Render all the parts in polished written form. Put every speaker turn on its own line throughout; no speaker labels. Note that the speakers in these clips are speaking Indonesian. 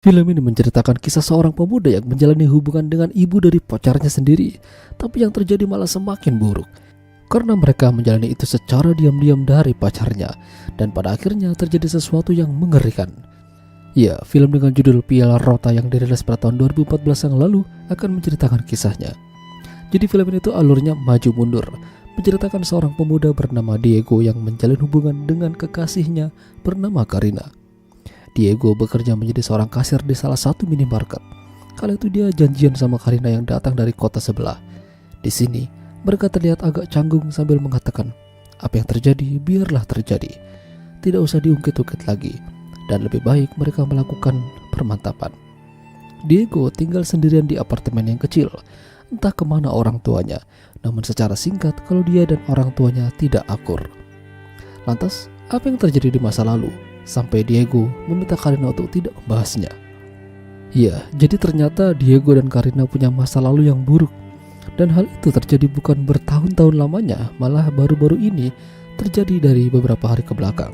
Film ini menceritakan kisah seorang pemuda yang menjalani hubungan dengan ibu dari pacarnya sendiri, tapi yang terjadi malah semakin buruk. Karena mereka menjalani itu secara diam-diam dari pacarnya, dan pada akhirnya terjadi sesuatu yang mengerikan. Ya, film dengan judul Piala Rota yang dirilis pada tahun 2014 yang lalu akan menceritakan kisahnya. Jadi film ini tuh alurnya maju mundur, menceritakan seorang pemuda bernama Diego yang menjalin hubungan dengan kekasihnya bernama Karina. Diego bekerja menjadi seorang kasir di salah satu minimarket. Kala itu dia janjian sama Karina yang datang dari kota sebelah. Di sini, mereka terlihat agak canggung sambil mengatakan, apa yang terjadi, biarlah terjadi. Tidak usah diungkit-ungkit lagi. Dan lebih baik mereka melakukan permantapan. Diego tinggal sendirian di apartemen yang kecil. Entah kemana orang tuanya. Namun secara singkat, kalau dia dan orang tuanya tidak akur. Lantas, apa yang terjadi di masa lalu? Sampai Diego meminta Karina untuk tidak membahasnya. Ya, jadi ternyata Diego dan Karina punya masa lalu yang buruk. Dan hal itu terjadi bukan bertahun-tahun lamanya, malah baru-baru ini terjadi dari beberapa hari ke belakang.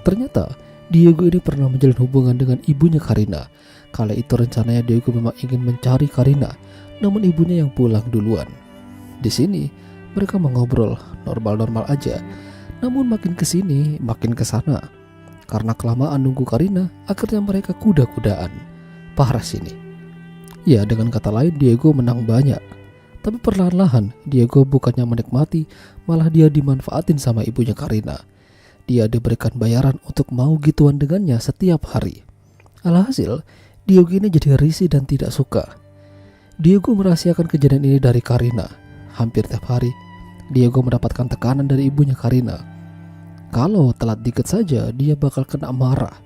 Ternyata Diego ini pernah menjalin hubungan dengan ibunya Karina. Kala itu rencananya Diego memang ingin mencari Karina, namun ibunya yang pulang duluan. Di sini mereka mengobrol normal-normal aja, namun makin kesini makin kesana. Karena kelamaan nunggu Karina, akhirnya mereka kuda-kudaan. Parah sini. Ya, dengan kata lain Diego menang banyak. Tapi perlahan-lahan Diego bukannya menikmati, malah dia dimanfaatin sama ibunya Karina. Dia diberikan bayaran untuk mau gituan dengannya setiap hari. Alhasil, Diego ini jadi risih dan tidak suka. Diego merahasiakan kejadian ini dari Karina. Hampir tiap hari, Diego mendapatkan tekanan dari ibunya Karina. Kalau telat dikit saja, dia bakal kena marah.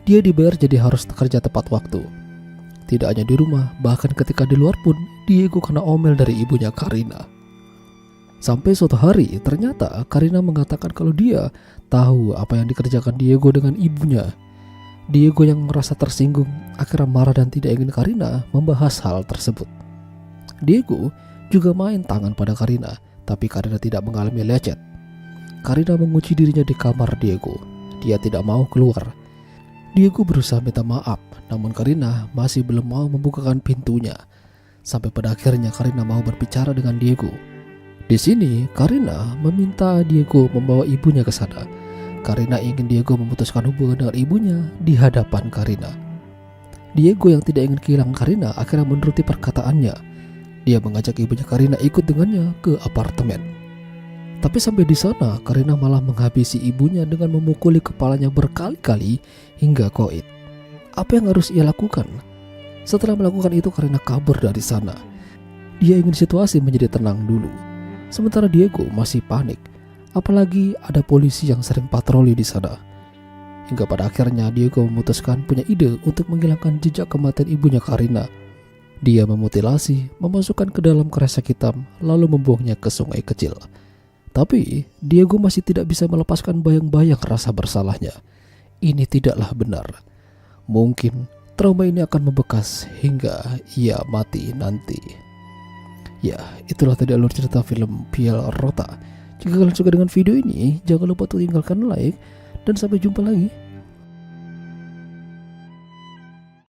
Dia dibayar jadi harus kerja tepat waktu. Tidak hanya di rumah, bahkan ketika di luar pun, Diego kena omel dari ibunya Karina. Sampai suatu hari, ternyata Karina mengatakan kalau dia tahu apa yang dikerjakan Diego dengan ibunya. Diego yang merasa tersinggung, akhirnya marah dan tidak ingin Karina membahas hal tersebut. Diego juga main tangan pada Karina, tapi Karina tidak mengalami lecet. Karina mengunci dirinya di kamar Diego. Dia tidak mau keluar. Diego berusaha minta maaf, namun Karina masih belum mau membukakan pintunya. Sampai pada akhirnya Karina mau berbicara dengan Diego. Di sini Karina meminta Diego membawa ibunya ke sana. Karina ingin Diego memutuskan hubungan dengan ibunya di hadapan Karina. Diego yang tidak ingin kehilangan Karina akhirnya menuruti perkataannya. Dia mengajak ibunya Karina ikut dengannya ke apartemen. Tapi sampai di sana, Karina malah menghabisi ibunya dengan memukuli kepalanya berkali-kali hingga koit. Apa yang harus ia lakukan? Setelah melakukan itu, Karina kabur dari sana. Dia ingin situasi menjadi tenang dulu. Sementara Diego masih panik. Apalagi ada polisi yang sering patroli di sana. Hingga pada akhirnya Diego memutuskan punya ide untuk menghilangkan jejak kematian ibunya Karina. Dia memutilasi, memasukkan ke dalam kresek hitam, lalu membuangnya ke sungai kecil. Tapi Diego masih tidak bisa melepaskan bayang-bayang rasa bersalahnya. Ini tidaklah benar. Mungkin trauma ini akan membekas hingga ia mati nanti. Ya, itulah tadi alur cerita film Piala Rota. Jika kalian suka dengan video ini, jangan lupa untuk tinggalkan like dan sampai jumpa lagi.